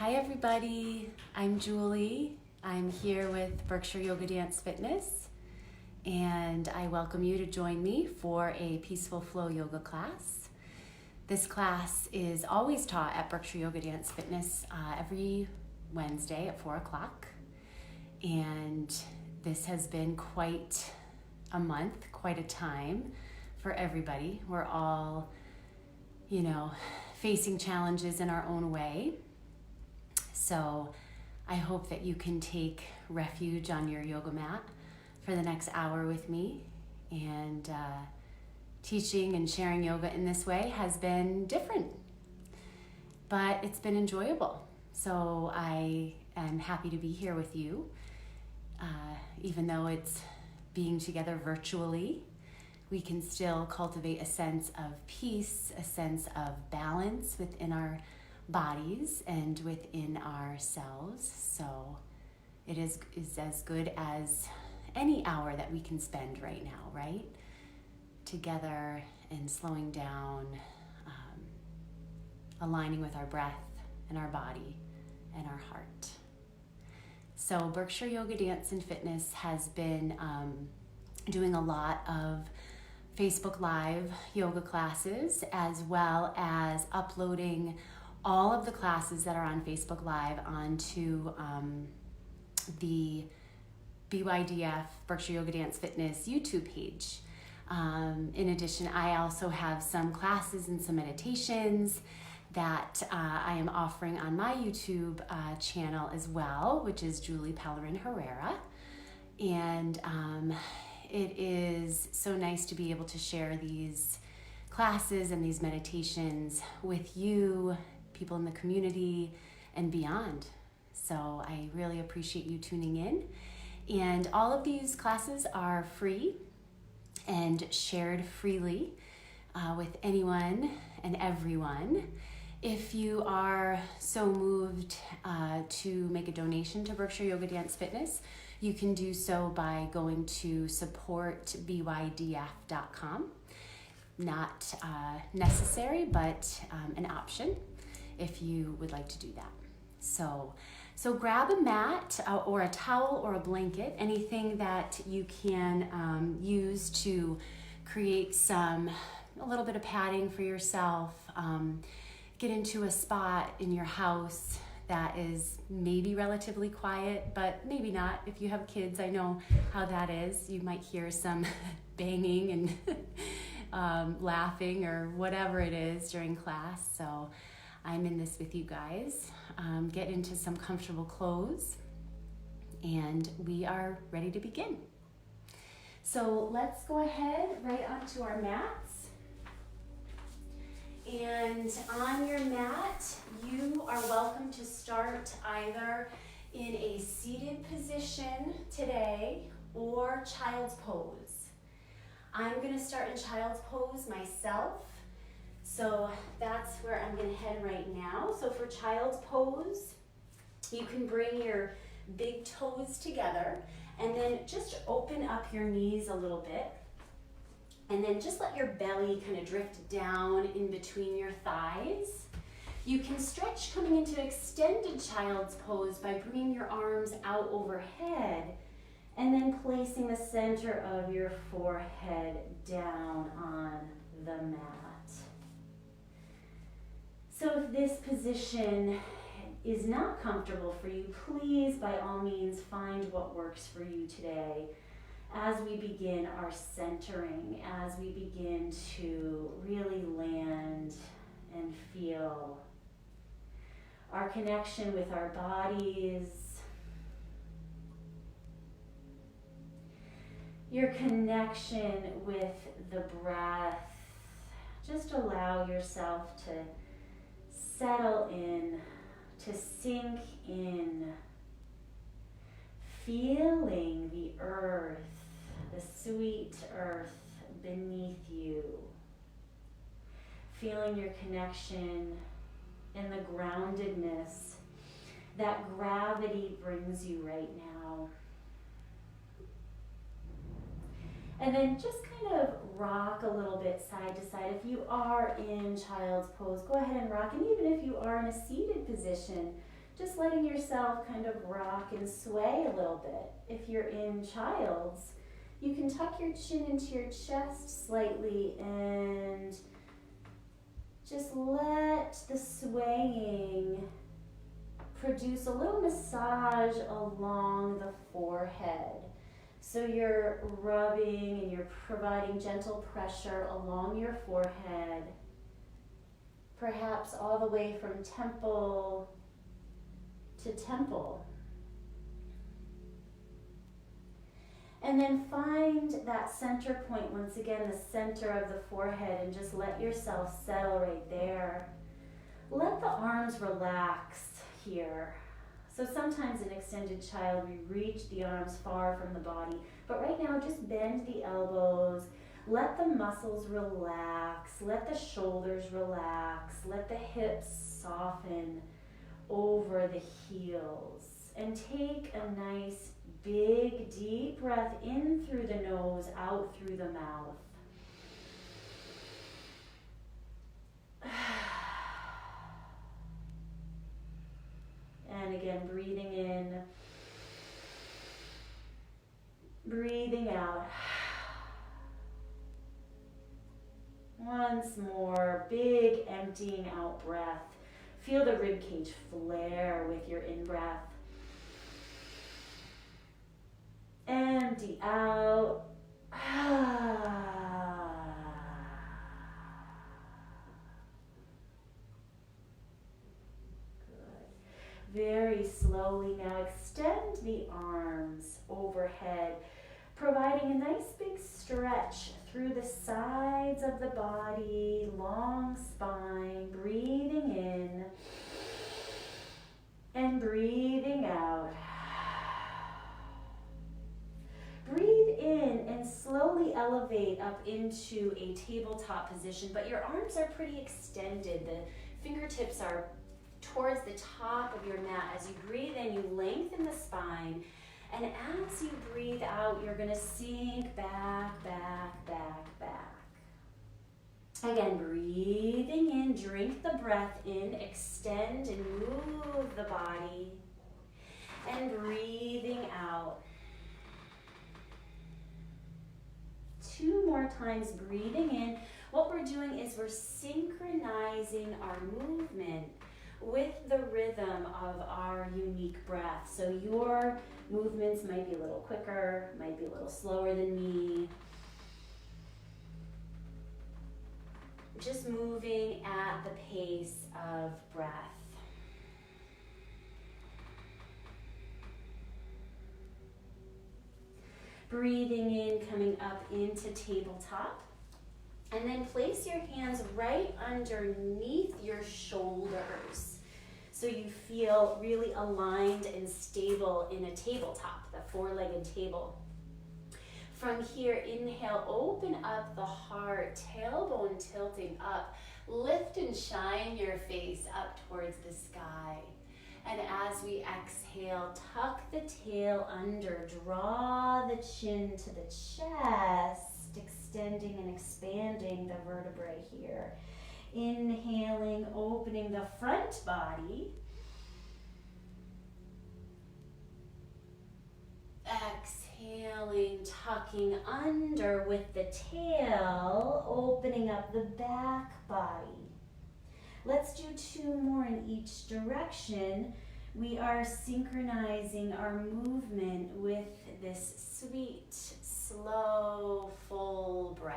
Hi everybody, I'm Julie. I'm here with Berkshire Yoga Dance Fitness, and I welcome you to join me for a Peaceful Flow yoga class. This class is always taught at Berkshire Yoga Dance Fitness every Wednesday at 4 o'clock, and this has been quite a month, quite a time for everybody. We're all, facing challenges in our own way. So I hope that you can take refuge on your yoga mat for the next hour with me. And teaching and sharing yoga in this way has been different, but it's been enjoyable. So I am happy to be here with you, even though it's being together virtually. We can still cultivate a sense of peace, a sense of balance within our bodies and within ourselves. So it is as good as any hour that we can spend right now, right? Together and slowing down, aligning with our breath and our body and our heart. So Berkshire Yoga Dance and Fitness has been doing a lot of Facebook Live yoga classes, as well as uploading all of the classes that are on Facebook Live onto the BYDF, Berkshire Yoga Dance Fitness YouTube page. In addition, I also have some classes and some meditations that I am offering on my YouTube channel as well, which is Julie Pellerin-Herrera. And it is so nice to be able to share these classes and these meditations with you, people in the community, and beyond. So I really appreciate you tuning in. And all of these classes are free and shared freely with anyone and everyone. If you are so moved to make a donation to Berkshire Yoga Dance Fitness, you can do so by going to supportbydf.com. Not necessary, but an option if you would like to do that. So grab a mat or a towel or a blanket, anything that you can use to create a little bit of padding for yourself. Get into a spot in your house that is maybe relatively quiet, but maybe not. If you have kids, I know how that is. You might hear some banging and laughing or whatever it is during class. So I'm in this with you guys. Get into some comfortable clothes, and we are ready to begin. So let's go ahead right onto our mats. And on your mat, you are welcome to start either in a seated position today or child's pose. I'm going to start in child's pose myself. So that's where I'm going to head right now. So for child's pose, you can bring your big toes together and then just open up your knees a little bit. And then just let your belly kind of drift down in between your thighs. You can stretch coming into extended child's pose by bringing your arms out overhead and then placing the center of your forehead down on the mat. So if this position is not comfortable for you, please by all means find what works for you today. As we begin our centering, as we begin to really land and feel our connection with our bodies, your connection with the breath, just allow yourself to settle in, to sink in, feeling the earth, the sweet earth beneath you. Feeling your connection and the groundedness that gravity brings you right now. And then just kind of rock a little bit side to side. If you are in child's pose, go ahead and rock. And even if you are in a seated position, just letting yourself kind of rock and sway a little bit. If you're in child's, you can tuck your chin into your chest slightly and just let the swaying produce a little massage along the forehead. So you're rubbing and you're providing gentle pressure along your forehead, perhaps all the way from temple to temple. And then find that center point, once again, the center of the forehead, and just let yourself settle right there. Let the arms relax here. So sometimes in extended child, we reach the arms far from the body, but right now just bend the elbows, let the muscles relax, let the shoulders relax, let the hips soften over the heels, and take a nice big deep breath in through the nose, out through the mouth. And again, breathing in, breathing out. Once more, big emptying out breath. Feel the rib cage flare with your in-breath. Empty out. Very slowly now extend the arms overhead, providing a nice big stretch through the sides of the body, long spine, breathing in and breathing out. Breathe in and slowly elevate up into a tabletop position, but your arms are pretty extended. The fingertips are towards the top of your mat. As you breathe in, you lengthen the spine, and as you breathe out, you're going to sink back, back, back, back. Again, breathing in, drink the breath in, extend and move the body, and breathing out. 2 more times, breathing in. What we're doing is we're synchronizing our movement with the rhythm of our unique breath. So your movements might be a little quicker, might be a little slower than me. Just moving at the pace of breath. Breathing in, coming up into tabletop. And then place your hands right underneath your shoulders, so you feel really aligned and stable in a tabletop, the 4-legged table. From here, inhale, open up the heart, tailbone tilting up. Lift and shine your face up towards the sky. And as we exhale, tuck the tail under, draw the chin to the chest, extending and expanding the vertebrae here. Inhaling, opening the front body. Exhaling, tucking under with the tail, opening up the back body. Let's do 2 more in each direction. We are synchronizing our movement with this sweet, slow, full breath.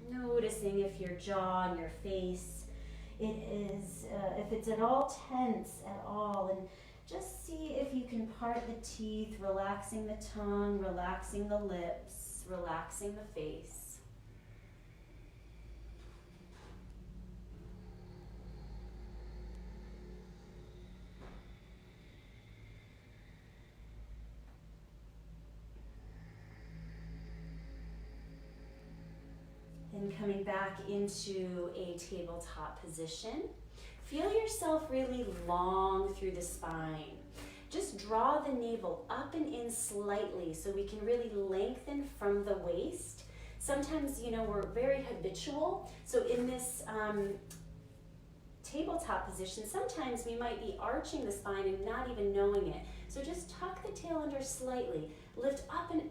Noticing if your jaw and your face, if it's at all tense at all, and just see if you can part the teeth, relaxing the tongue, relaxing the lips, relaxing the face. And coming back into a tabletop position. Feel yourself really long through the spine. Just draw the navel up and in slightly so we can really lengthen from the waist. Sometimes, we're very habitual. So in this tabletop position, sometimes we might be arching the spine and not even knowing it. So just tuck the tail under slightly, lift up and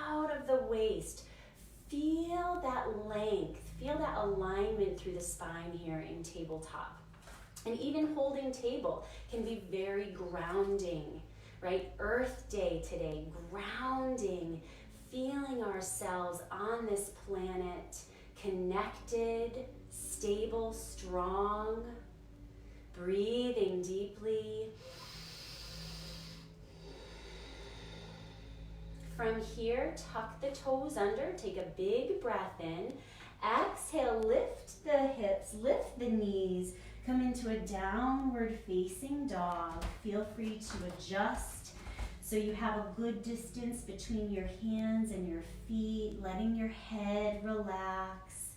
out of the waist. Feel that length, feel that alignment through the spine here in tabletop. And even holding table can be very grounding, right? Earth Day today, grounding, feeling ourselves on this planet, connected, stable, strong, breathing deeply. From here, tuck the toes under, take a big breath in. Exhale, lift the hips, lift the knees, come into a downward facing dog. Feel free to adjust so you have a good distance between your hands and your feet, letting your head relax.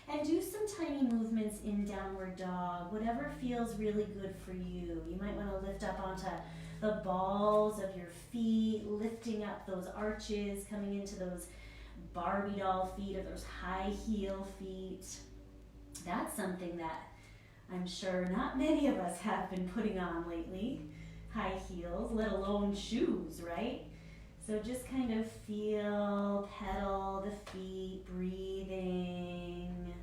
And do some tiny movements in downward dog, whatever feels really good for you. You might want to lift up onto the balls of your feet, lifting up those arches, coming into those Barbie doll feet or those high heel feet. That's something that I'm sure not many of us have been putting on lately, high heels, let alone shoes, right? So just kind of feel, pedal the feet, breathing,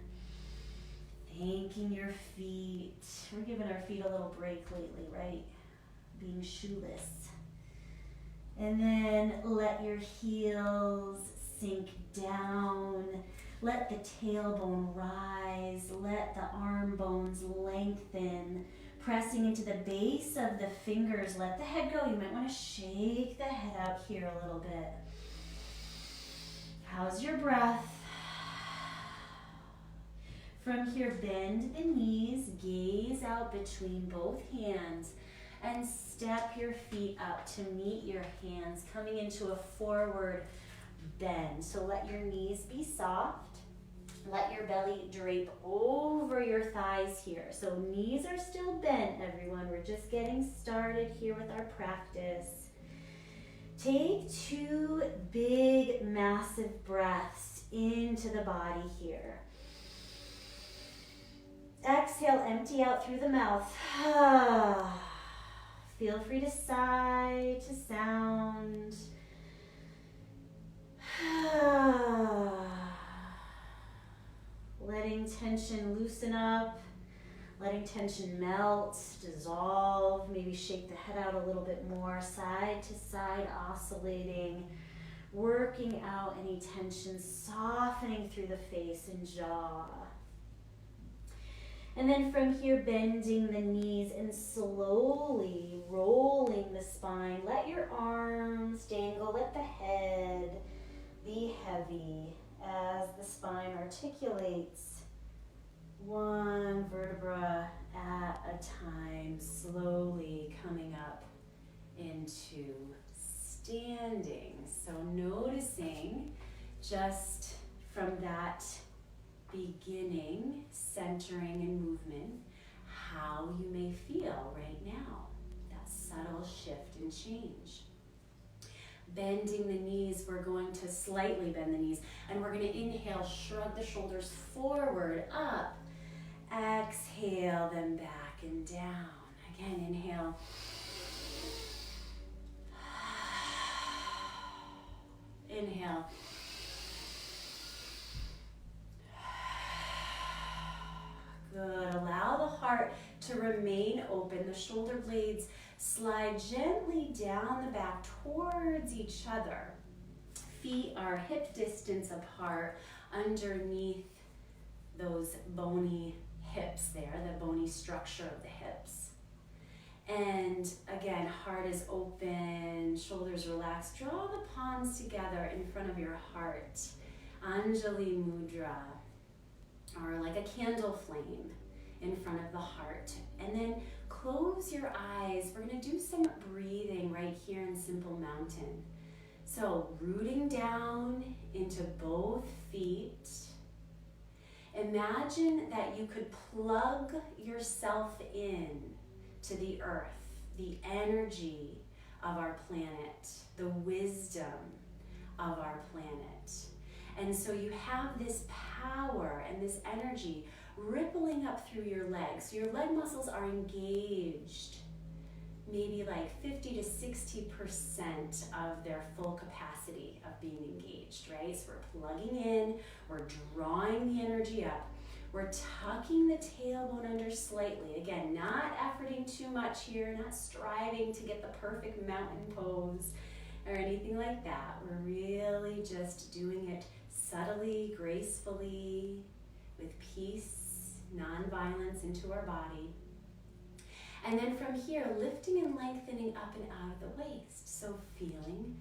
thanking your feet. We're giving our feet a little break lately, right? Being shoeless. And then let your heels sink down. Let the tailbone rise. Let the arm bones lengthen. Pressing into the base of the fingers. Let the head go. You might want to shake the head out here a little bit. How's your breath? From here, bend the knees. Gaze out between both hands. And step your feet up to meet your hands, coming into a forward bend. So let your knees be soft. Let your belly drape over your thighs here. So knees are still bent, everyone. We're just getting started here with our practice. Take 2 big, massive breaths into the body here. Exhale, empty out through the mouth. Feel free to sigh to sound. Letting tension loosen up, letting tension melt, dissolve, maybe shake the head out a little bit more, side to side, oscillating, working out any tension, softening through the face and jaw. And then from here, bending the knees and slowly rolling the spine. Let your arms dangle, let the head be heavy as the spine articulates one vertebra at a time, slowly coming up into standing. So noticing just from that beginning, centering and movement, how you may feel right now, that subtle shift and change. Bending the knees, we're going to slightly bend the knees, and we're going to inhale, shrug the shoulders forward, up. Exhale them back and down. Again, inhale. Inhale. Good. Allow the heart to remain open. The shoulder blades slide gently down the back towards each other. Feet are hip distance apart underneath those bony hips there, the bony structure of the hips. And again, heart is open, shoulders relaxed. Draw the palms together in front of your heart. Anjali Mudra, or like a candle flame in front of the heart. And then close your eyes. We're going to do some breathing right here in Simple Mountain. So rooting down into both feet. Imagine that you could plug yourself in to the earth, the energy of our planet, the wisdom of our planet. And so you have this power and this energy rippling up through your legs. So your leg muscles are engaged, maybe like 50 to 60% of their full capacity of being engaged, right? So we're plugging in, we're drawing the energy up, we're tucking the tailbone under slightly. Again, not efforting too much here, not striving to get the perfect mountain pose or anything like that. We're really just doing it subtly, gracefully, with peace, non-violence into our body. And then from here, lifting and lengthening up and out of the waist. So feeling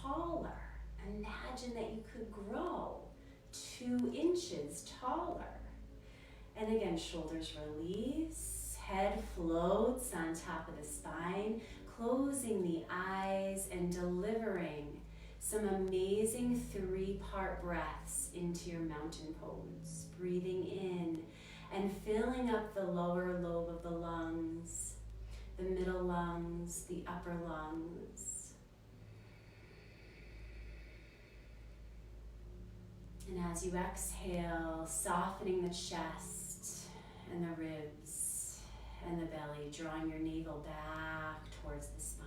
taller. Imagine that you could grow 2 inches taller. And again, shoulders release, head floats on top of the spine, closing the eyes and delivering some amazing 3-part breaths into your mountain pose. Breathing in and filling up the lower lobe of the lungs, the middle lungs, the upper lungs. And as you exhale, softening the chest and the ribs and the belly, drawing your navel back towards the spine.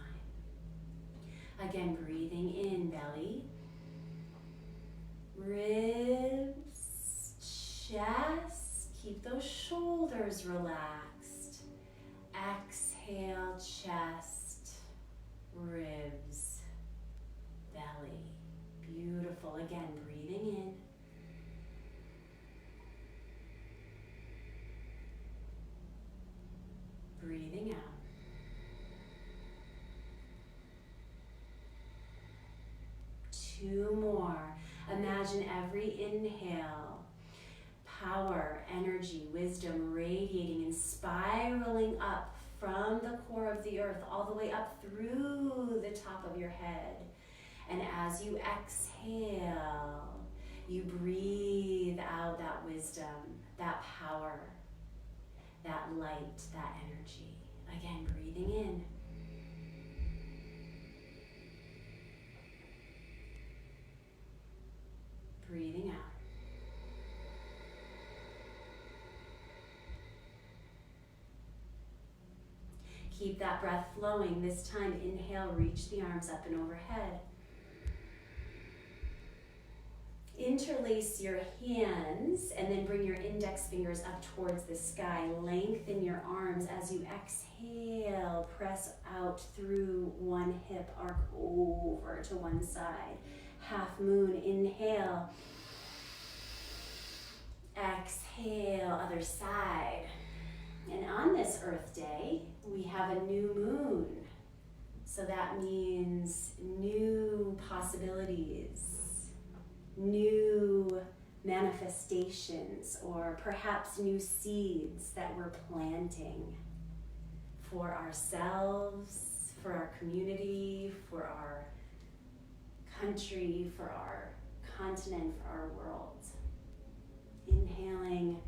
Again, breathing in, belly, ribs, chest. Keep those shoulders relaxed. Exhale, chest, ribs, belly. Beautiful. Again, breathing in. Breathing out. Two more. Imagine every inhale, power, energy, wisdom radiating and spiraling up from the core of the earth all the way up through the top of your head. And as you exhale, you breathe out that wisdom, that power, that light, that energy. Again, breathing in. Breathing out. Keep that breath flowing. This time, inhale, reach the arms up and overhead. Interlace your hands and then bring your index fingers up towards the sky. Lengthen your arms as you exhale. Press out through one hip, arc over to one side. Half moon, inhale. Exhale, other side. And on this Earth Day, we have a new moon. So that means new possibilities, new manifestations, or perhaps new seeds that we're planting for ourselves, for our community, for our country, for our continent, for our world. Inhaling,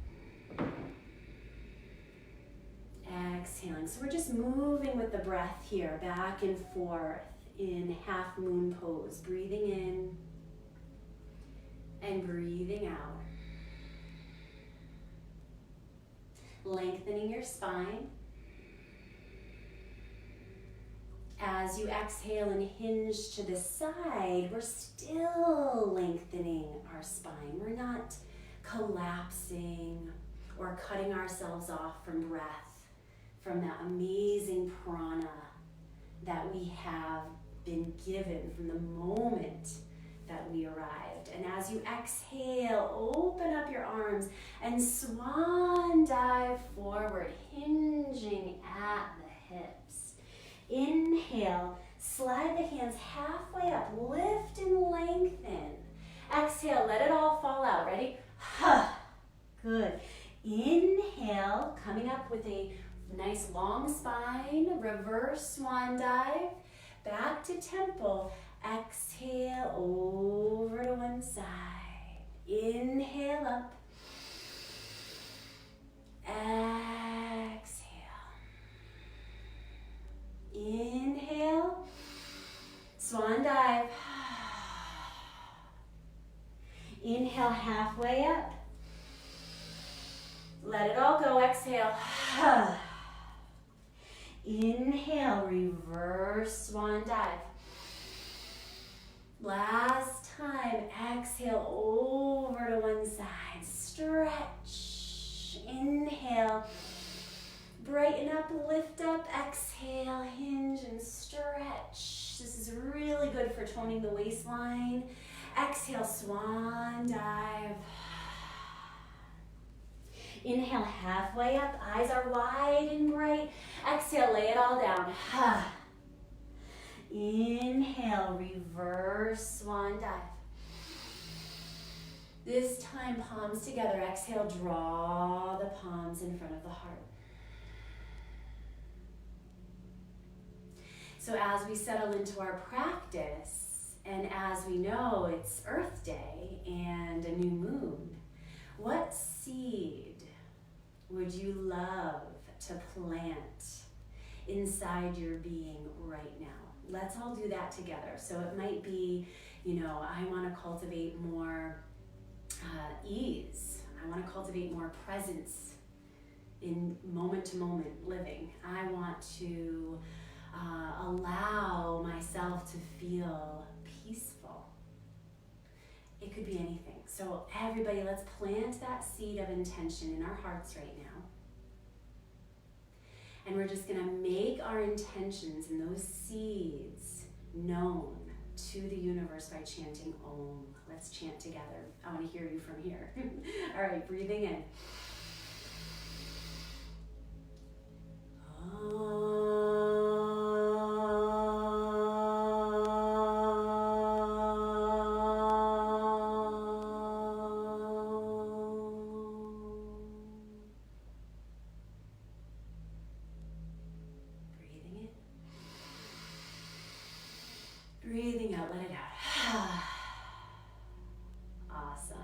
exhaling. So we're just moving with the breath here, back and forth in half moon pose. Breathing in and breathing out. Lengthening your spine. As you exhale and hinge to the side, we're still lengthening our spine. We're not collapsing or cutting ourselves off from breath, from that amazing prana that we have been given from the moment that we arrived. And as you exhale, open up your arms and swan dive forward, hinging at the hips. Inhale, slide the hands halfway up, lift and lengthen. Exhale, let it all fall out. Ready? Good. Inhale, coming up with a nice long spine, reverse swan dive, back to temple. Exhale, over to one side. Inhale up. Exhale. Inhale. Swan dive. Inhale halfway up. Let it all go. Exhale. Inhale, reverse swan dive. Last time, exhale over to one side. Stretch. Inhale. Brighten up, lift up. Exhale, hinge and stretch. This is really good for toning the waistline. Exhale, swan dive. Inhale, halfway up. Eyes are wide and bright. Exhale, lay it all down. Inhale, reverse swan dive. This time, palms together. Exhale, draw the palms in front of the heart. So as we settle into our practice, and as we know it's Earth Day and a new moon, what seed would you love to plant inside your being right now? Let's all do that together. So it might be, I want to cultivate more ease. I want to cultivate more presence in moment-to-moment living. I want to allow myself to feel peaceful. It could be anything. So everybody, let's plant that seed of intention in our hearts right now. And we're just gonna make our intentions and those seeds known to the universe by chanting Om. Let's chant together. I wanna hear you from here. All right, breathing in. Breathing out, let it out. Awesome.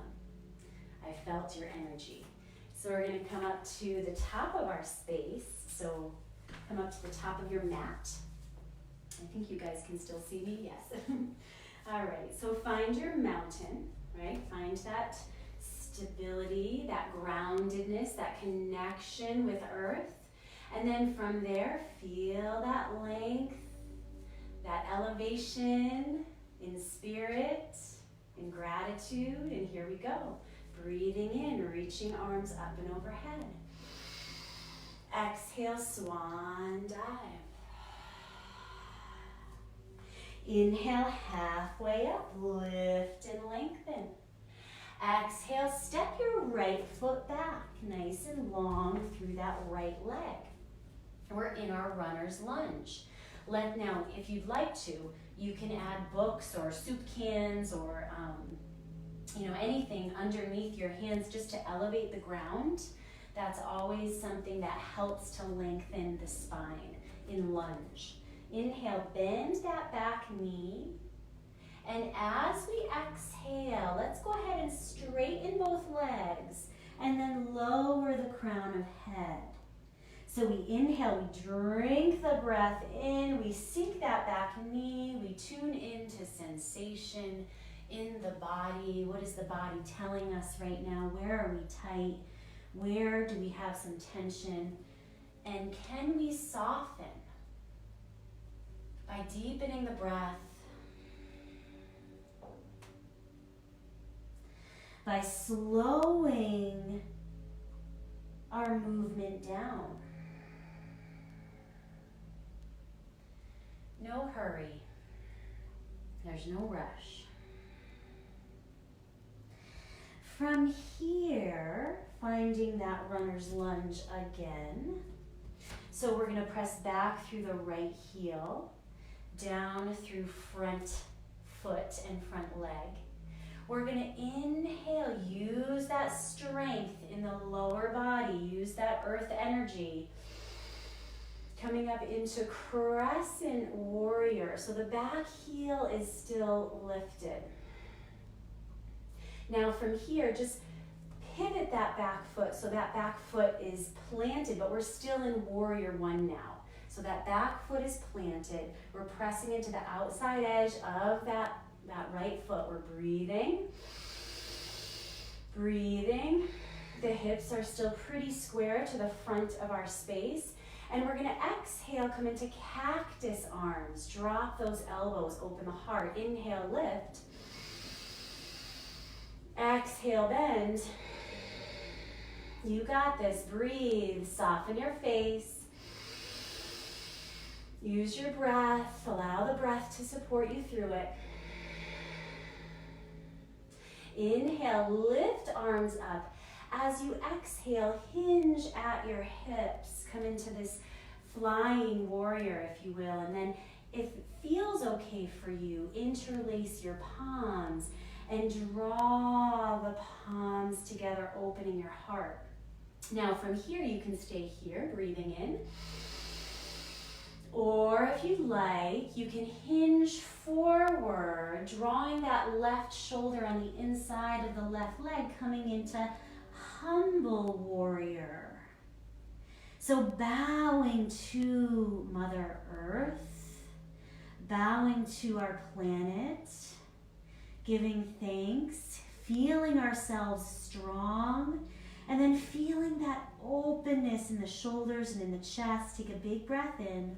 I felt your energy. So we're going to come up to the top of our space. So come up to the top of your mat. I think you guys can still see me, yes. All right, so find your mountain, right? Find that stability, that groundedness, that connection with earth. And then from there, feel that length, that elevation in spirit, in gratitude, and here we go. Breathing in, reaching arms up and overhead. Exhale, swan dive. Inhale, halfway up, lift and lengthen. Exhale, step your right foot back, nice and long through that right leg. We're in our runner's lunge. Now, if you'd like to, you can add books or soup cans or anything underneath your hands just to elevate the ground. That's always something that helps to lengthen the spine in lunge. Inhale, bend that back knee. And as we exhale, let's go ahead and straighten both legs and then lower the crown of head. So we inhale, we drink the breath in, we sink that back knee, we tune into sensation in the body. What is the body telling us right now? Where are we tight? Where do we have some tension? And can we soften by deepening the breath, by slowing our movement down? No hurry. There's no rush. From here, finding that runner's lunge again. So we're going to press back through the right heel, down through front foot and front leg. We're going to inhale, use that strength in the lower body, use that earth energy. Coming up into crescent warrior. So the back heel is still lifted. Now from here, just pivot that back foot so that back foot is planted, but we're still in warrior one now. So that back foot is planted. We're pressing into the outside edge of that right foot. We're breathing. Breathing. The hips are still pretty square to the front of our space. And we're gonna exhale, come into cactus arms. Drop those elbows, open the heart. Inhale, lift. Exhale, bend. You got this. Breathe, soften your face. Use your breath. Allow the breath to support you through it. Inhale, lift arms up. As you exhale, hinge at your hips. Come into this flying warrior, if you will. And then if it feels okay for you, interlace your palms and draw the palms together, opening your heart. Now from here, you can stay here, breathing in. Or if you'd like, you can hinge forward, drawing that left shoulder on the inside of the left leg, coming into humble warrior. So bowing to Mother Earth, bowing to our planet, giving thanks, feeling ourselves strong, and then feeling that openness in the shoulders and in the chest. Take a big breath in.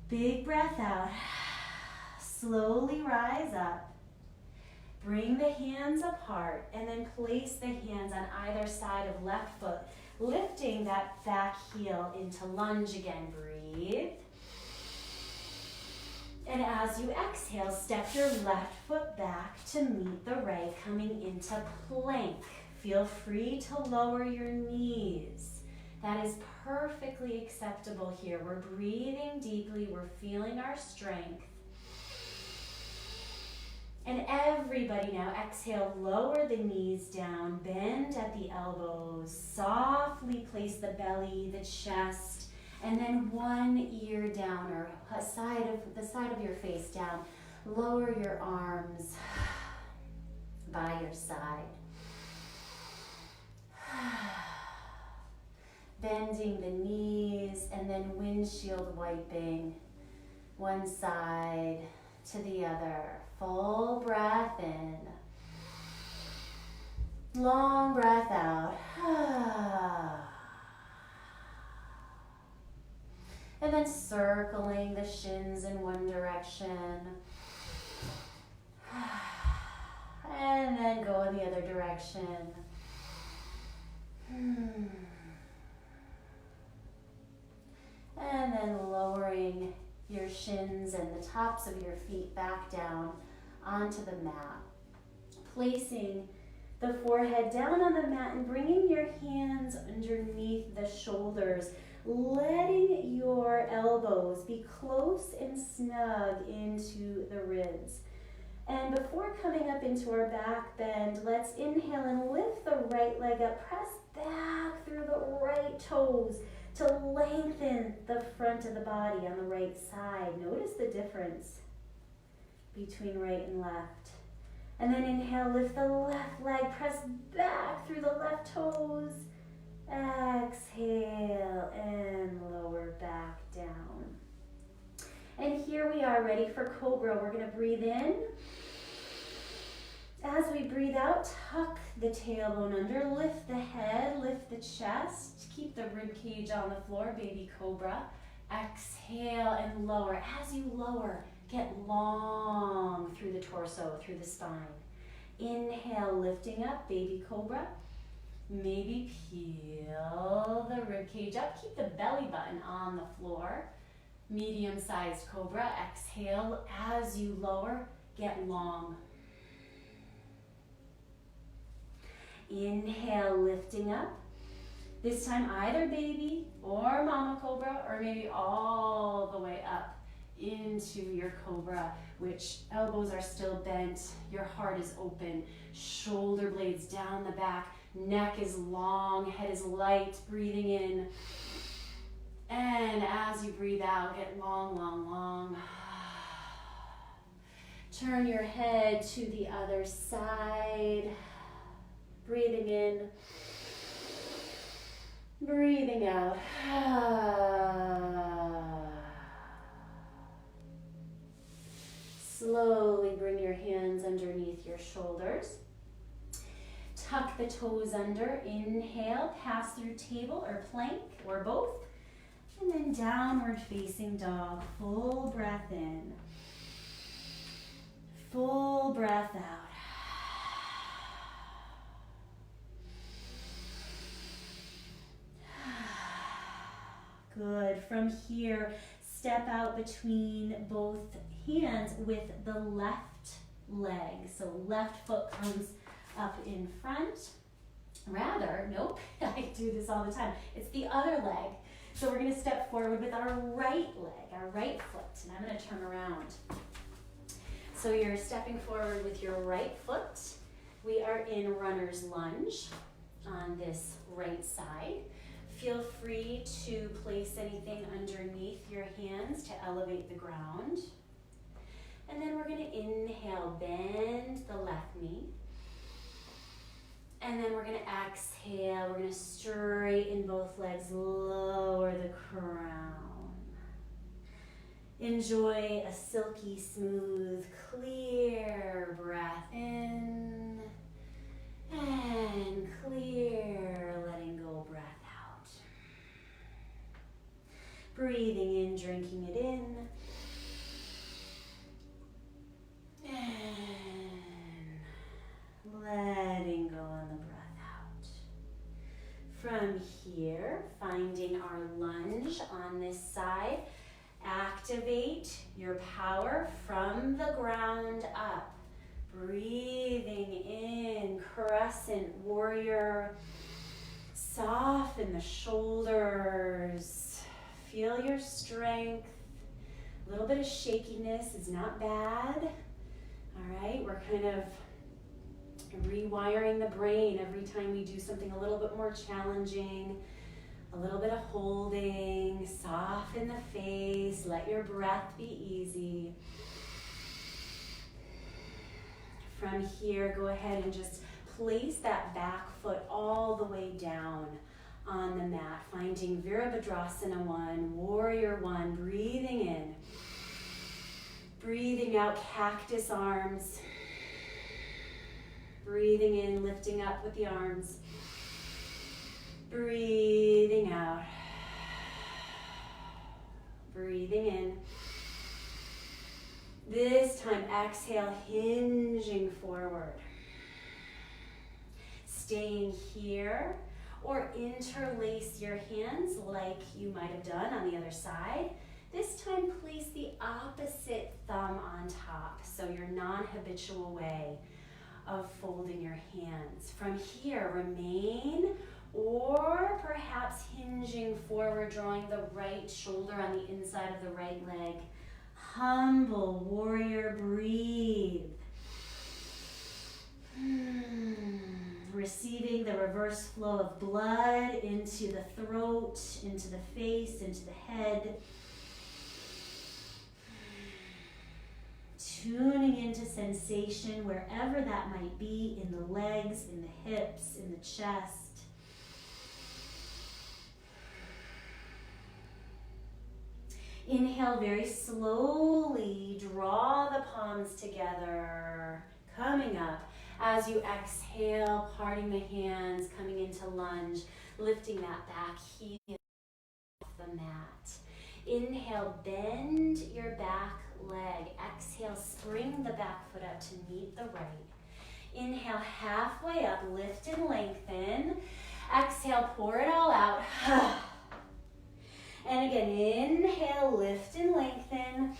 Big breath out. Slowly rise up. Bring the hands apart and then place the hands on either side of left foot, lifting that back heel into lunge again. Breathe. And as you exhale, step your left foot back to meet the right, coming into plank. Feel free to lower your knees. That is perfectly acceptable here. We're breathing deeply. We're feeling our strength. And everybody now exhale, lower the knees down, bend at the elbows, softly place the belly, the chest, and then one ear down or the side of your face down. Lower your arms by your side. Bending the knees and then windshield wiping one side to the other. Full breath in. Long breath out. And then circling the shins in one direction. And then go in the other direction. And then lowering your shins and the tops of your feet back down onto the mat. Placing the forehead down on the mat and bringing your hands underneath the shoulders, letting your elbows be close and snug into the ribs. And before coming up into our back bend, let's inhale and lift the right leg up. Press back through the right toes to lengthen the front of the body on the right side. Notice the difference between right and left. And then inhale, lift the left leg, press back through the left toes. Exhale and lower back down. And here we are ready for Cobra. We're going to breathe in. As we breathe out, tuck the tailbone under, lift the head, lift the chest, keep the rib cage on the floor, baby cobra. Exhale and lower. As you lower, get long through the torso, through the spine. Inhale, lifting up, baby cobra. Maybe peel the rib cage up, keep the belly button on the floor. Medium-sized cobra. Exhale, as you lower, get long. Inhale, lifting up. This time either baby or mama cobra, or maybe all the way up into your cobra, which elbows are still bent, your heart is open, shoulder blades down the back, neck is long, head is light, breathing in. And as you breathe out, get long, long, long. Turn your head to the other side. Breathing in, breathing out. Slowly bring your hands underneath your shoulders. tuck the toes under. Inhale, pass through table or plank or both. And then downward facing dog. Full breath in. Full breath out. Good. From here, step out between both hands with the left leg. So left foot comes up in front. Rather, nope, I do this all the time. It's the other leg. So we're going to step forward with our right leg, our right foot, and I'm going to turn around. So you're stepping forward with your right foot. We are in runner's lunge on this right side. Feel free to place anything underneath your hands to elevate the ground. And then we're going to inhale, bend the left knee. And then we're going to exhale. We're going to straighten both legs, lower the crown. Enjoy a silky, smooth, clear breath in and clear, letting go breath out. Breathing in, drinking it in. And letting go on the breath out. From here, finding our lunge on this side. Activate your power from the ground up. Breathing in, crescent warrior. Soften the shoulders. Feel your strength. A little bit of shakiness is not bad. All right, we're kind of rewiring the brain every time we do something a little bit more challenging. A little bit of holding, soften the face, let your breath be easy. From here, go ahead and just place that back foot all the way down on the mat, finding Virabhadrasana 1, Warrior 1, breathing in. Breathing out, cactus arms. Breathing in, lifting up with the arms. Breathing out. Breathing in. This time, exhale, hinging forward. Staying here, or interlace your hands like you might have done on the other side. This time, place the opposite thumb on top, so your non-habitual way of folding your hands. From here, remain, or perhaps hinging forward, drawing the right shoulder on the inside of the right leg. Humble warrior, breathe. Receiving the reverse flow of blood into the throat, into the face, into the head. Tuning into sensation wherever that might be, in the legs, in the hips, in the chest. Inhale very slowly, draw the palms together, coming up. As you exhale, parting the hands, coming into lunge, lifting that back heel off the mat. Inhale, bend your back leg. Exhale, spring the back foot up to meet the right. Inhale, halfway up, lift and lengthen. Exhale, pour it all out. And again, inhale, lift and lengthen.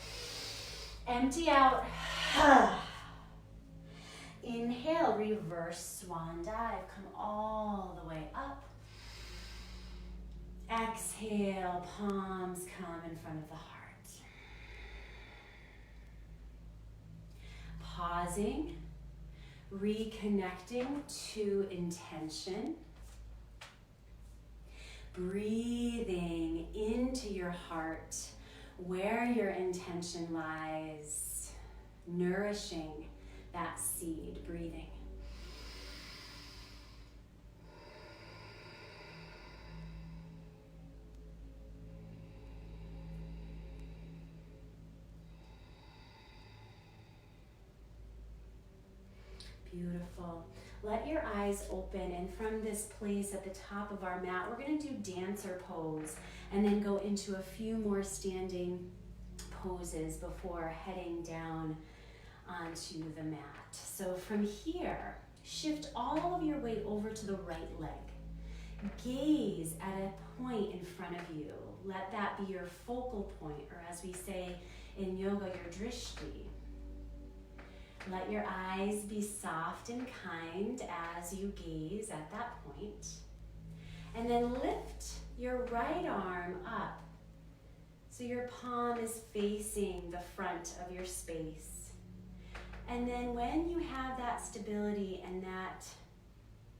Empty out. Inhale, reverse swan dive. Come all the way up. Exhale, palms come in front of the heart. Pausing, reconnecting to intention. Breathing into your heart, where your intention lies, nourishing that seed, breathing. Beautiful. let your eyes open, and from this place at the top of our mat, we're going to do dancer pose and then go into a few more standing poses before heading down onto the mat. So from here, shift all of your weight over to the right leg. Gaze at a point in front of you. Let that be your focal point, or as we say in yoga, your drishti. Let your eyes be soft and kind as you gaze at that point. And then lift your right arm up so your palm is facing the front of your space. And then when you have that stability and that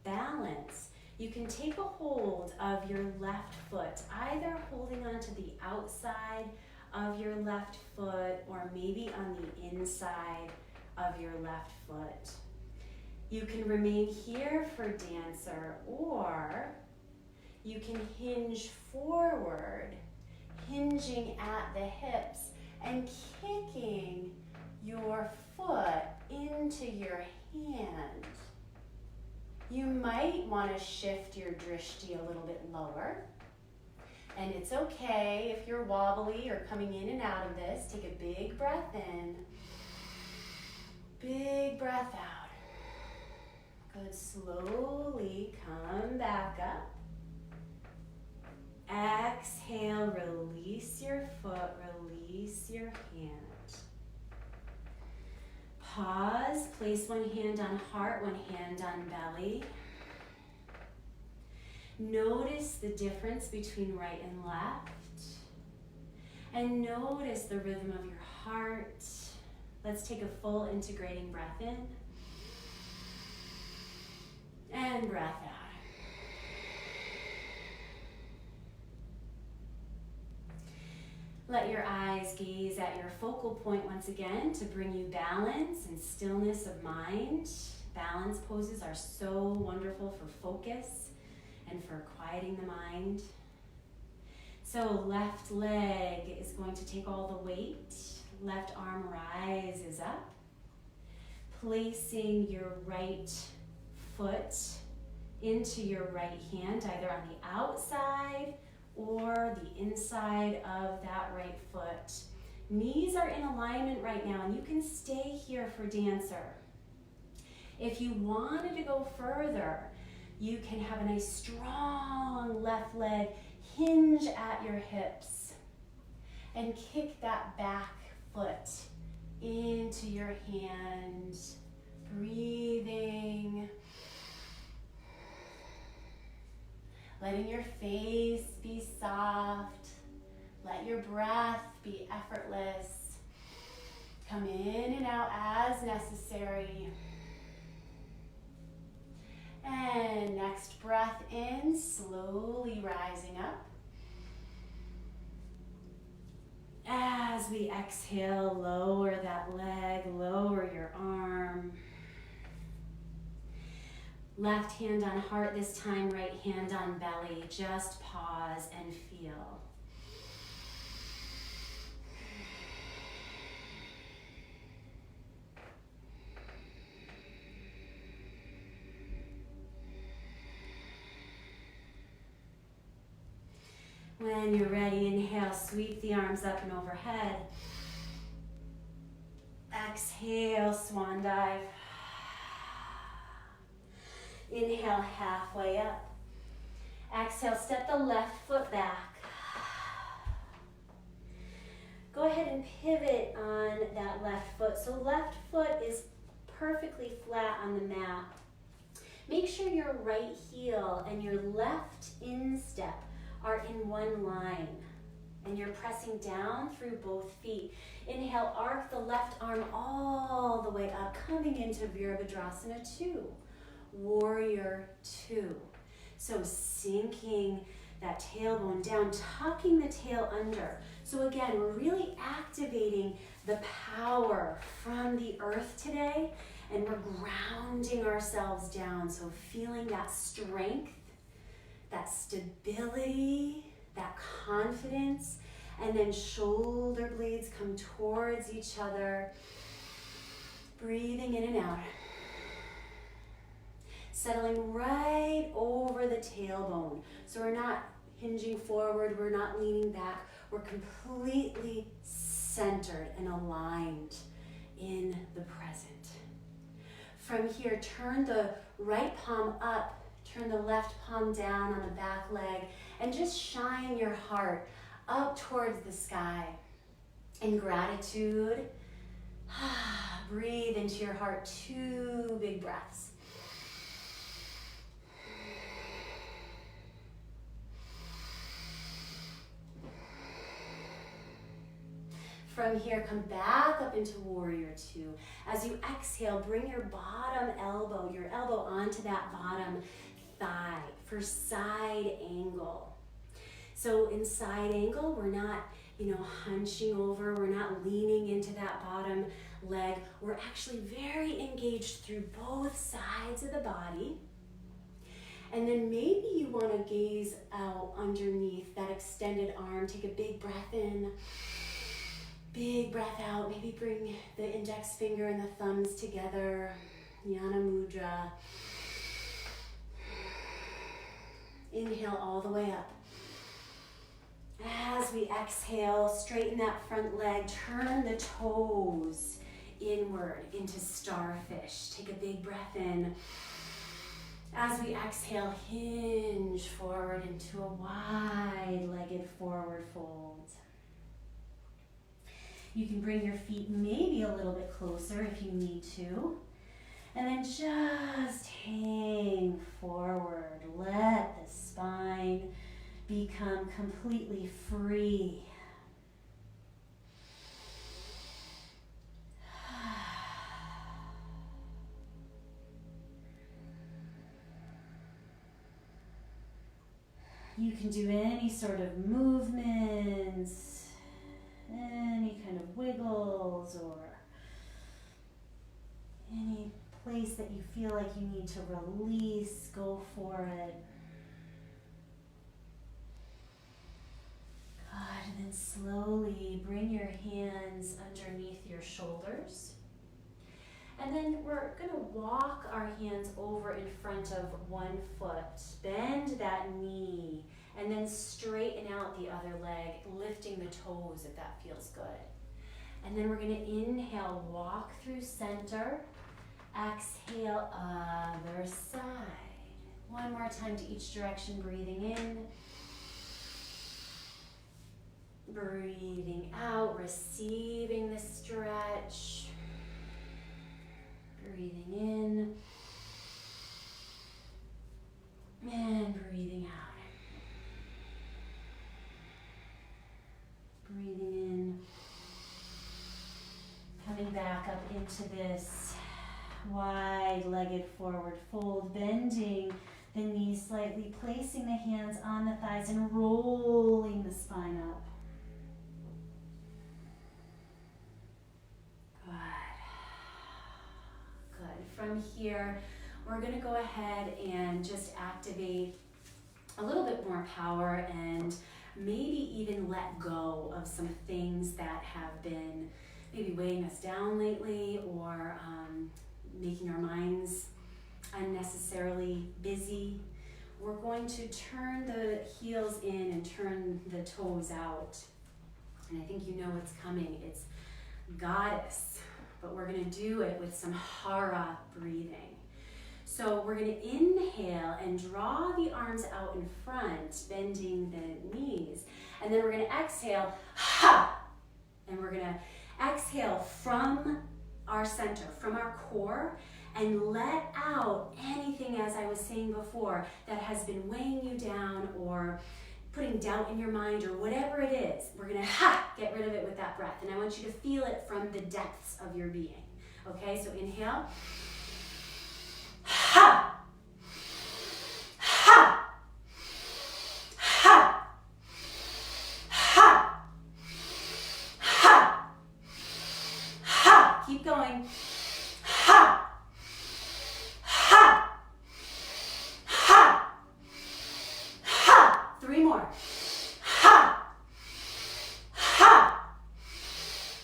balance, you can take a hold of your left foot, either holding onto the outside of your left foot or maybe on the inside of your left foot. You can remain here for dancer, or you can hinge forward, hinging at the hips and kicking your foot into your hand. You might want to shift your drishti a little bit lower. And it's okay if you're wobbly or coming in and out of this. Take a big breath in. Big breath out. Good. Slowly come back up. Exhale, release your foot, release your hand. Pause, place one hand on heart, one hand on belly. Notice the difference between right and left. And notice the rhythm of your heart. Let's take a full integrating breath in. And breath out. Let your eyes gaze at your focal point once again to bring you balance and stillness of mind. Balance poses are so wonderful for focus and for quieting the mind. So left leg is going to take all the weight. Left arm rises up. Placing your right foot into your right hand, either on the outside or the inside of that right foot. Knees are in alignment right now, and you can stay here for dancer. If you wanted to go further, you can have a nice strong left leg hinge at your hips and kick that back foot into your hand. Breathing. Letting your face be soft. Let your breath be effortless. Come in and out as necessary. And next breath in, slowly rising up. As we exhale, lower that leg, lower your arm. Left hand on heart this time, right hand on belly. Just pause and feel. When you're ready, inhale, sweep the arms up and overhead. Exhale, swan dive. Inhale, halfway up. Exhale, step the left foot back. Go ahead and pivot on that left foot. So left foot is perfectly flat on the mat. Make sure your right heel and your left instep are in one line, and you're pressing down through both feet. Inhale, arc the left arm all the way up, coming into Virabhadrasana 2. Warrior 2. So sinking that tailbone down, tucking the tail under. So again, we're really activating the power from the earth today, and we're grounding ourselves down. So feeling that strength, that stability, that confidence, and then shoulder blades come towards each other. Breathing in and out. settling right over the tailbone. So we're not hinging forward, we're not leaning back, we're completely centered and aligned in the present. From here, turn the right palm up, turn the left palm down on the back leg, and just shine your heart up towards the sky. In gratitude, breathe into your heart 2 big breaths. From here, come back up into warrior 2. As you exhale, bring your bottom elbow, your elbow onto that bottom thigh for side angle. So in side angle, we're not, hunching over, we're not leaning into that bottom leg. We're actually very engaged through both sides of the body. And then maybe you want to gaze out underneath that extended arm. Take a big breath in. Big breath out. Maybe bring the index finger and the thumbs together. Jnana Mudra. Inhale all the way up. As we exhale, straighten that front leg. Turn the toes inward into starfish. Take a big breath in. As we exhale, hinge forward into a wide-legged forward fold. You can bring your feet maybe a little bit closer if you need to. And then just hang forward. Let the spine become completely free. You can do any sort of movements, any kind of wiggles, or any place that you feel like you need to release, go for it. Good, and then slowly bring your hands underneath your shoulders. And then we're going to walk our hands over in front of one foot. Bend that knee, and then straighten out the other leg, lifting the toes if that feels good. And then we're going to inhale, walk through center. Exhale, other side. One more time to each direction, breathing in. Breathing out, receiving the stretch. Breathing in. And breathing out. Breathing in. Coming back up into this wide-legged forward fold, bending the knees slightly, placing the hands on the thighs and rolling the spine up. Good. From here, we're going to go ahead and just activate a little bit more power and maybe even let go of some things that have been maybe weighing us down lately, or making our minds unnecessarily busy. We're going to turn the heels in and turn the toes out. And I think you know what's coming. It's goddess, but we're going to do it with some hara breathing. So we're going to inhale and draw the arms out in front, bending the knees. And then we're going to exhale, ha! And we're going to exhale from our center, from our core, and let out anything, as I was saying before, that has been weighing you down or putting doubt in your mind or whatever it is. We're going to get rid of it with that breath. And I want you to feel it from the depths of your being. Okay, so inhale. Ha! Ha! Ha! Ha! Ha! Ha! Keep going. Ha! Ha! Ha! Ha! 3 more. Ha! Ha!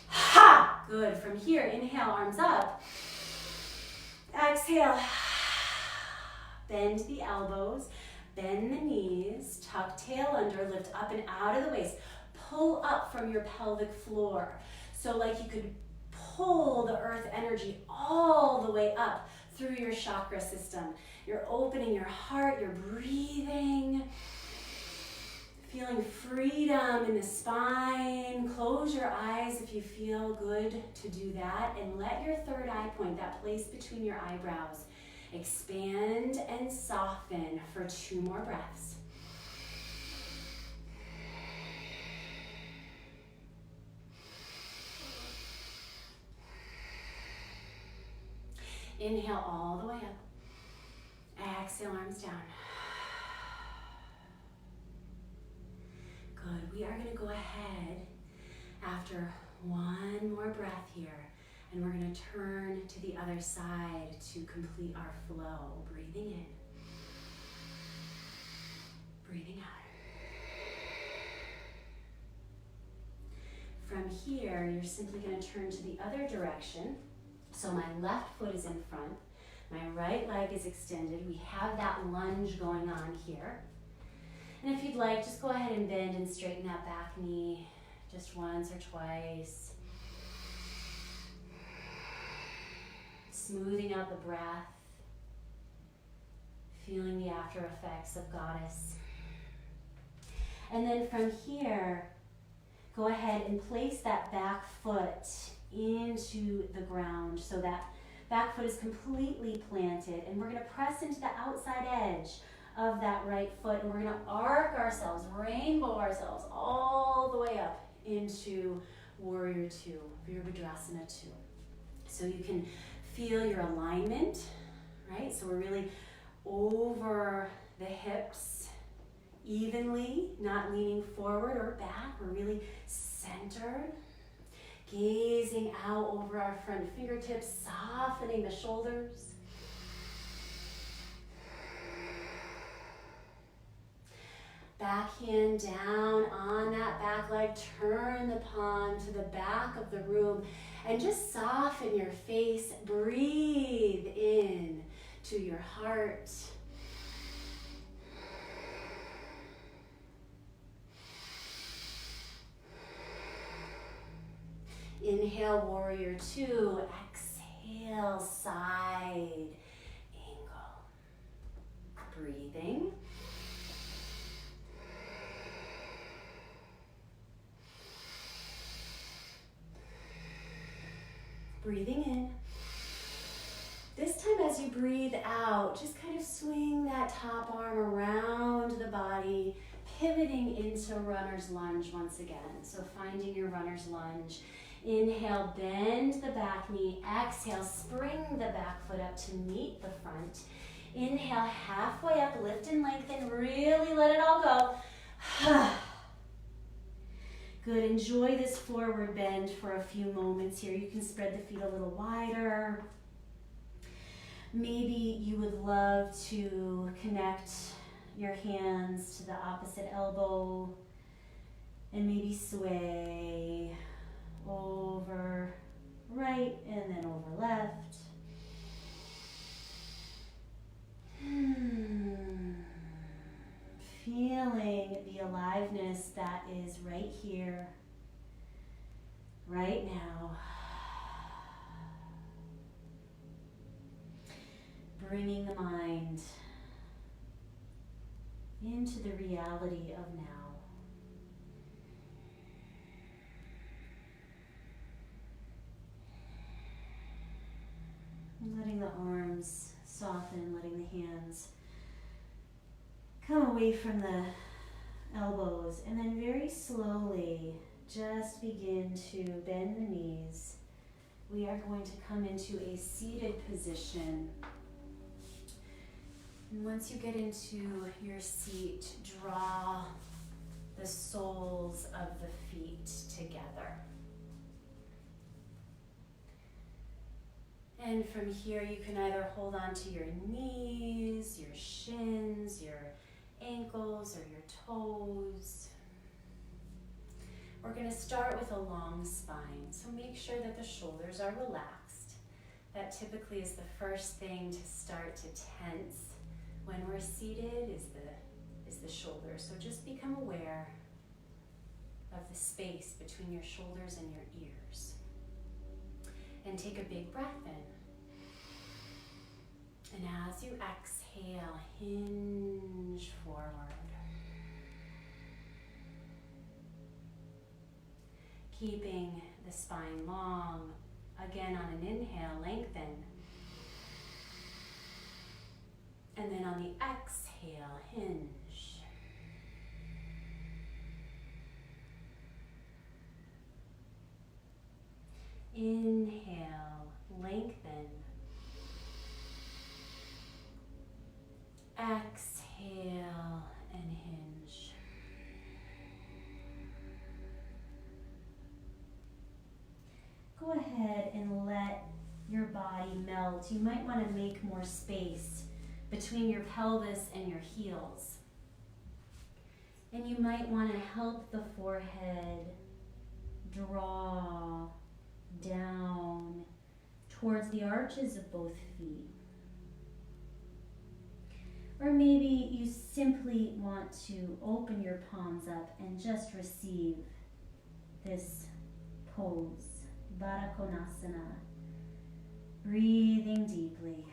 Ha! Good. From here, inhale, arms up. Exhale. bend the elbows, bend the knees, tuck tail under, lift up and out of the waist. Pull up from your pelvic floor. So like you could pull the earth energy all the way up through your chakra system. You're opening your heart, you're breathing, feeling freedom in the spine. Close your eyes if you feel good to do that, and let your third eye point, that place between your eyebrows, expand and soften for 2 more breaths. Inhale all the way up. Exhale, arms down. Good. We are going to go ahead after 1 more breath here, and we're going to turn to the other side to complete our flow. Breathing in. Breathing out. From here, you're simply going to turn to the other direction. So my left foot is in front, my right leg is extended. We have that lunge going on here. And if you'd like, just go ahead and bend and straighten that back knee just once or twice. Smoothing out the breath, feeling the after effects of Goddess. And then from here, go ahead and place that back foot into the ground so that back foot is completely planted, and we're going to press into the outside edge of that right foot, and we're going to arc ourselves, rainbow ourselves all the way up into Warrior 2, Virabhadrasana 2. So you can feel your alignment, right? So we're really over the hips evenly, not leaning forward or back. We're really centered. Gazing out over our front fingertips, softening the shoulders. Back hand down on that back leg. Turn the palm to the back of the room and just soften your face. Breathe in to your heart. Inhale, Warrior 2. Exhale, side angle. Breathing. Breathing in. This time as you breathe out, just kind of swing that top arm around the body, pivoting into runner's lunge once again. So finding your runner's lunge. Inhale, bend the back knee. Exhale, spring the back foot up to meet the front. Inhale, halfway up, lift and lengthen. Really let it all go. Good, enjoy this forward bend for a few moments here. You can spread the feet a little wider. Maybe you would love to connect your hands to the opposite elbow and maybe sway over right and then over left. Feeling the aliveness that is right here, right now. Bringing the mind into the reality of now. Letting the arms soften, letting the hands come away from the elbows, and then very slowly just begin to bend the knees. We are going to come into a seated position. And once you get into your seat, draw the soles of the feet together. And from here, you can either hold on to your knees, your shins, your ankles, or your toes. We're going to start with a long spine, so make sure that the shoulders are relaxed. That typically is the first thing to start to tense When we're seated is the shoulders. So just become aware of the space between your shoulders and your ears. And take a big breath in. And as you exhale, hinge forward. Keeping the spine long. Again, on an inhale, lengthen. And then on the exhale, hinge. Inhale, lengthen. Exhale and hinge. Go ahead and let your body melt. You might want to make more space between your pelvis and your heels. And you might want to help the forehead draw down towards the arches of both feet. Or maybe you simply want to open your palms up and just receive this pose, Baddha Konasana. Breathing deeply.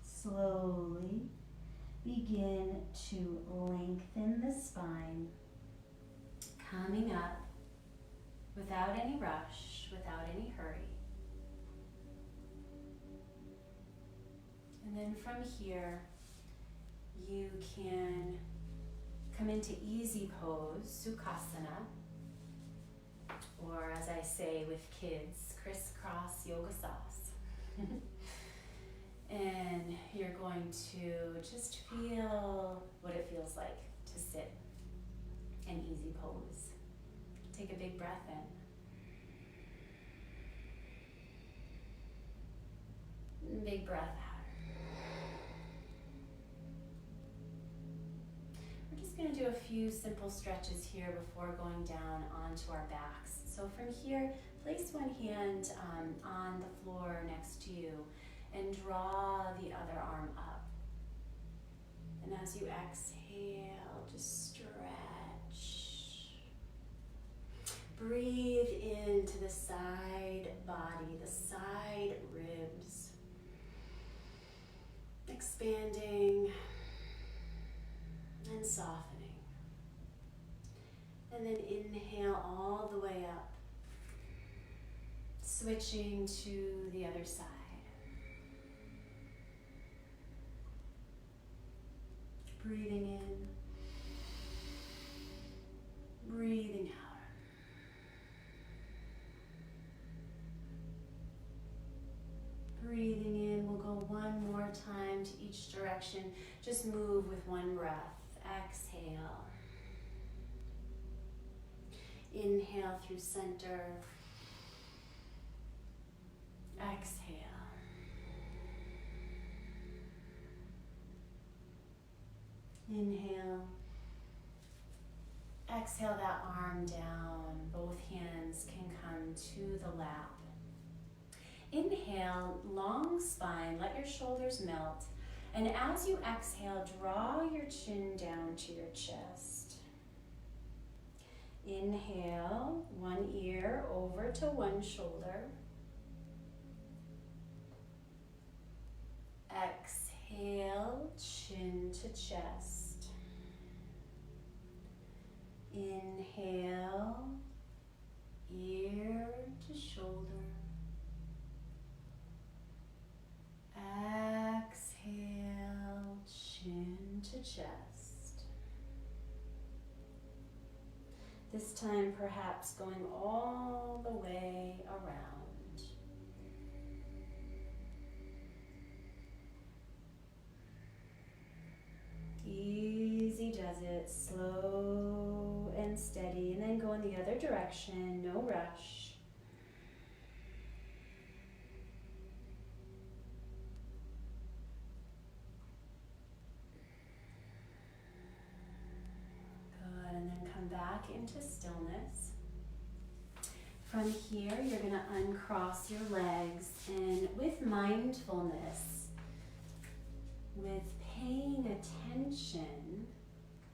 Slowly begin to lengthen the spine, coming up without any rush, without any hurry. And then from here, you can come into easy pose, Sukhasana, or as I say with kids, crisscross yoga sauce. And you're going to just feel what it feels like to sit in easy pose. Take a big breath in. Big breath out. We're just going to do a few simple stretches here before going down onto our backs. So from here, place one hand on the floor next to you and draw the other arm up. And as you exhale, just stretch. Breathe into the side body, the side ribs. Expanding and softening. And then inhale all the way up. Switching to the other side. Breathing in, breathing out. Breathing in, we'll go one more time to each direction. Just move with one breath. Exhale. Inhale through center. Exhale. Inhale. Exhale that arm down. Both hands can come to the lap. Inhale, long spine. Let your shoulders melt. And as you exhale, draw your chin down to your chest. Inhale, one ear over to one shoulder. Exhale, chin to chest. Inhale, ear to shoulder. Exhale, chin to chest. This time perhaps going all the way around. Easy does it, slow and steady, and then go in the other direction, no rush. Good, and then come back into stillness. From here, you're going to uncross your legs, and with mindfulness, with paying attention,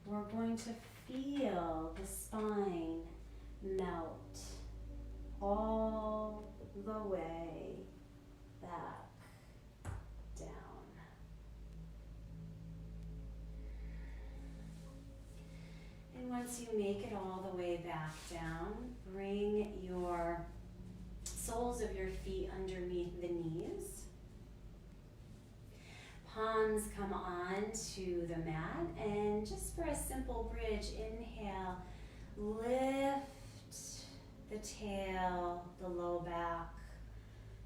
we're going to feel the spine melt all the way back down. And once you make it all the way back down, bring your soles of your feet underneath the knees. Palms come on to the mat, and just for a simple bridge, inhale, lift the tail, the low back,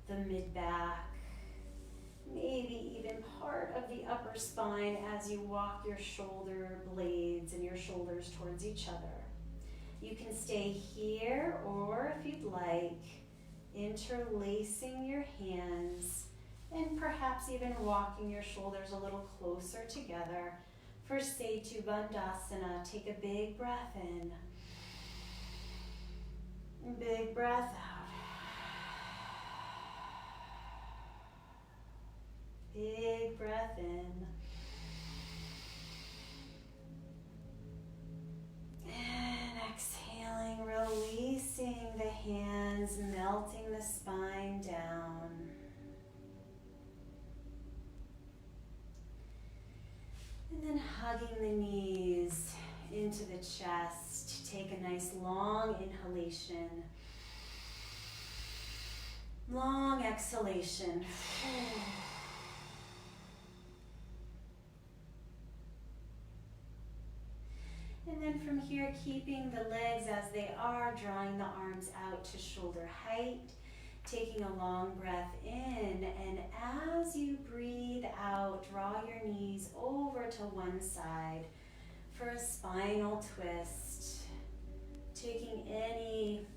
the mid back, maybe even part of the upper spine as you walk your shoulder blades and your shoulders towards each other. You can stay here, or if you'd like, interlacing your hands and perhaps even walking your shoulders a little closer together. For Setu Bandhasana, take a big breath in, and big breath out. Big breath in. And exhaling, releasing the hands, melting the spine down. And then hugging the knees into the chest. Take a nice long inhalation. Long exhalation. And then from here, keeping the legs as they are, drawing the arms out to shoulder height. Taking a long breath in, and as you breathe out, draw your knees over to one side for a spinal twist. Taking any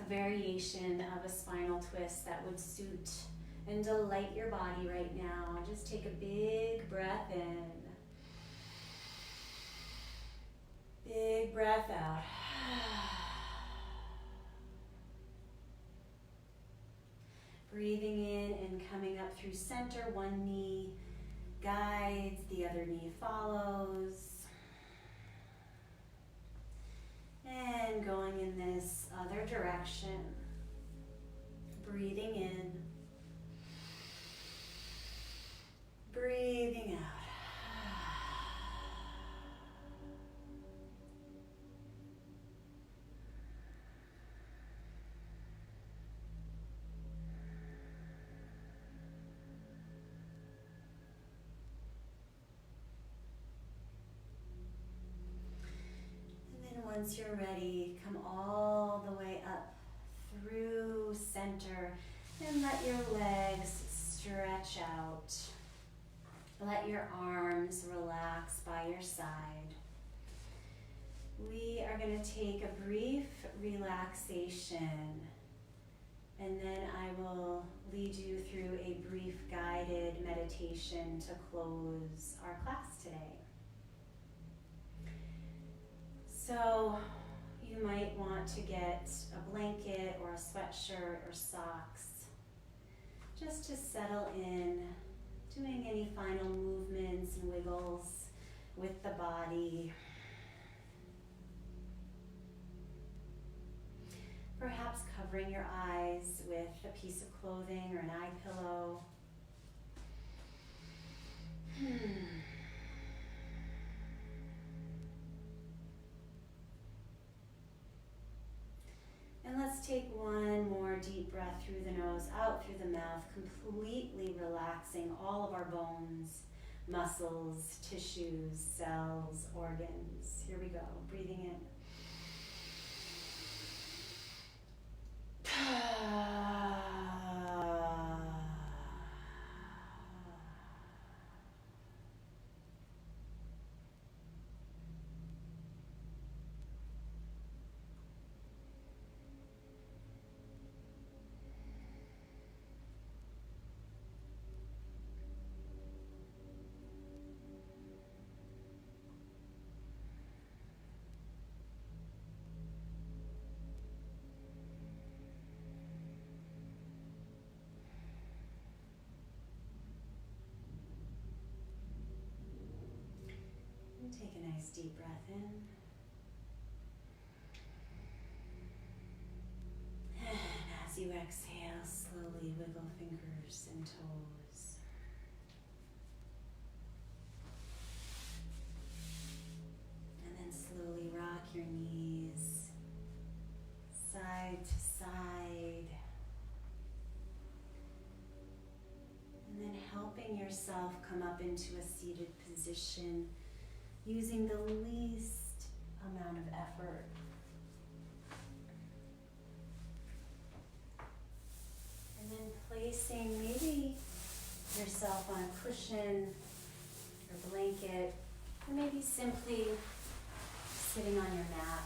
variation of a spinal twist that would suit and delight your body right now. Just take a big breath in. Big breath out. Breathing in and coming up through center. One knee guides, the other knee follows. And going in this other direction. Breathing in. Breathing out. Once you're ready, come all the way up through center and let your legs stretch out. Let your arms relax by your side. We are going to take a brief relaxation, and then I will lead you through a brief guided meditation to close our class today. So you might want to get a blanket or a sweatshirt or socks just to settle in, doing any final movements and wiggles with the body. Perhaps covering your eyes with a piece of clothing or an eye pillow. And let's take one more deep breath through the nose, out through the mouth, completely relaxing all of our bones, muscles, tissues, cells, organs. Here we go, breathing in. Nice deep breath in. And as you exhale, slowly wiggle fingers and toes. And then slowly rock your knees side to side. And then helping yourself come up into a seated position using the least amount of effort. And then placing maybe yourself on a cushion or blanket, or maybe simply sitting on your mat.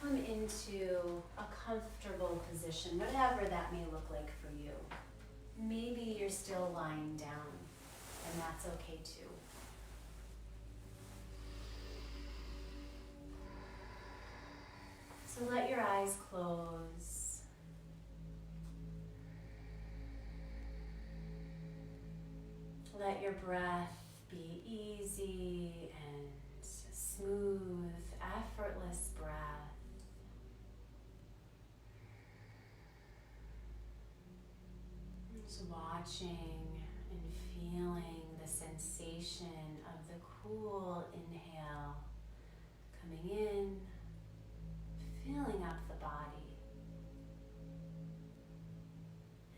Come into a comfortable position, whatever that may look like for you. Maybe you're still lying down, and that's okay too. So let your eyes close. Let your breath be easy and smooth, effortless breath. Just watching and feeling the sensation of the cool inhale coming in, filling up the body,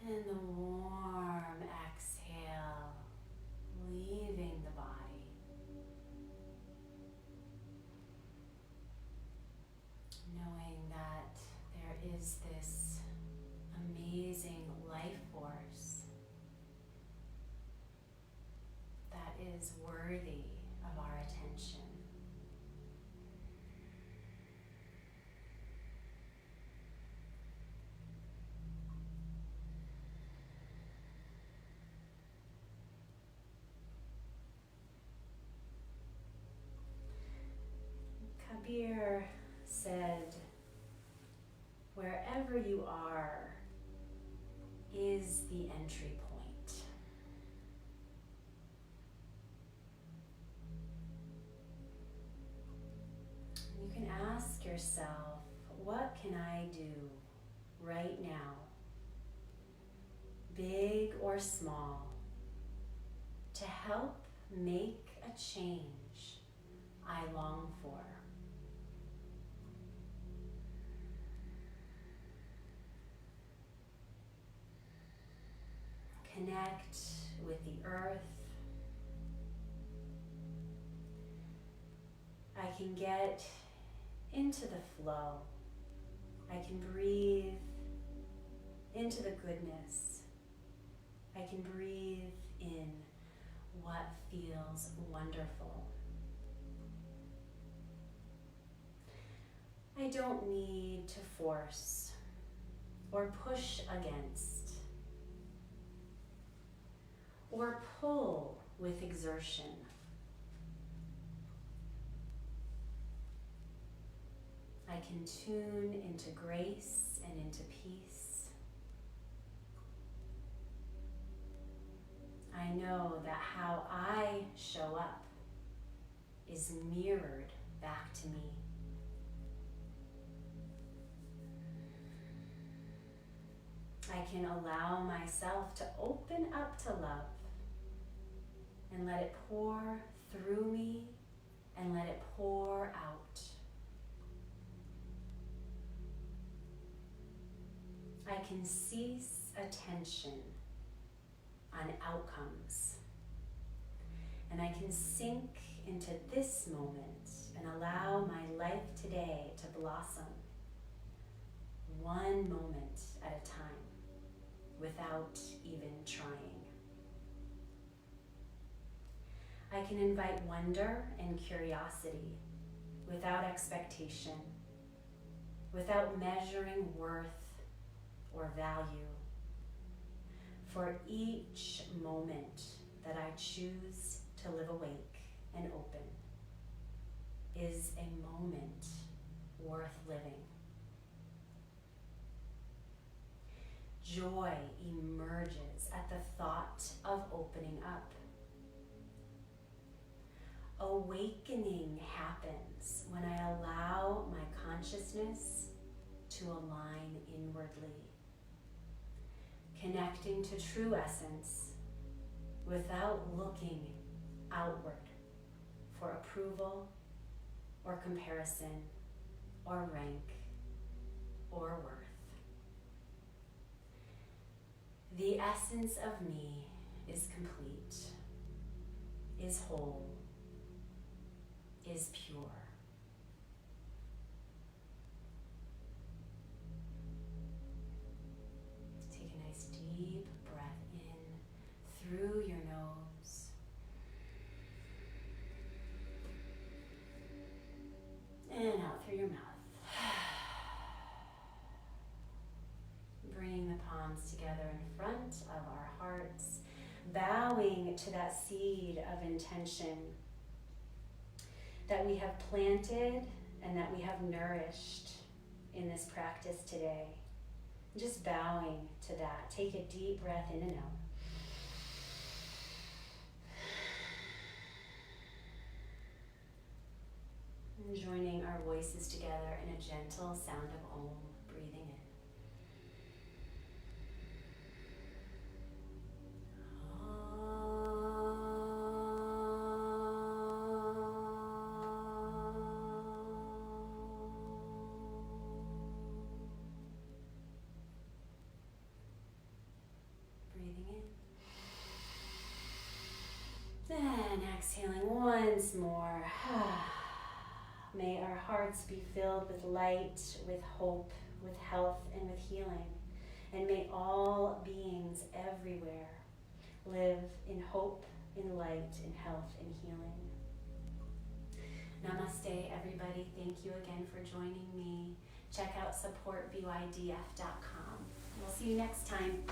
and the warm exhale leaving the body. Knowing that there is this amazing life force that is worthy of our attention. Kabir said, "Wherever you are is the entry point." You can ask yourself, what can I do right now, big or small, to help make a change I long for? Connect with the earth. I can get into the flow. I can breathe into the goodness. I can breathe in what feels wonderful. I don't need to force or push against or pull with exertion. I can tune into grace and into peace. I know that how I show up is mirrored back to me. I can allow myself to open up to love and let it pour through me and let it pour out. I can cease attention on outcomes, and I can sink into this moment and allow my life today to blossom one moment at a time without even trying. I can invite wonder and curiosity without expectation, without measuring worth or value. For each moment that I choose to live awake and open is a moment worth living. Joy emerges at the thought of opening up. Awakening happens when I allow my consciousness to align inwardly, connecting to true essence without looking outward for approval or comparison or rank or worth. The essence of me is complete, is whole, is pure. Take a nice deep breath in through your nose. And out through your mouth. Bringing the palms together in front of our hearts, bowing to that seed of intention that we have planted and that we have nourished in this practice today. Just bowing to that. Take a deep breath in and out. And joining our voices together in a gentle sound of Om, breathing in. And exhaling once more. May our hearts be filled with light, with hope, with health, and with healing. And may all beings everywhere live in hope, in light, in health, and healing. Namaste, everybody. Thank you again for joining me. Check out supportbydf.com. We'll see you next time.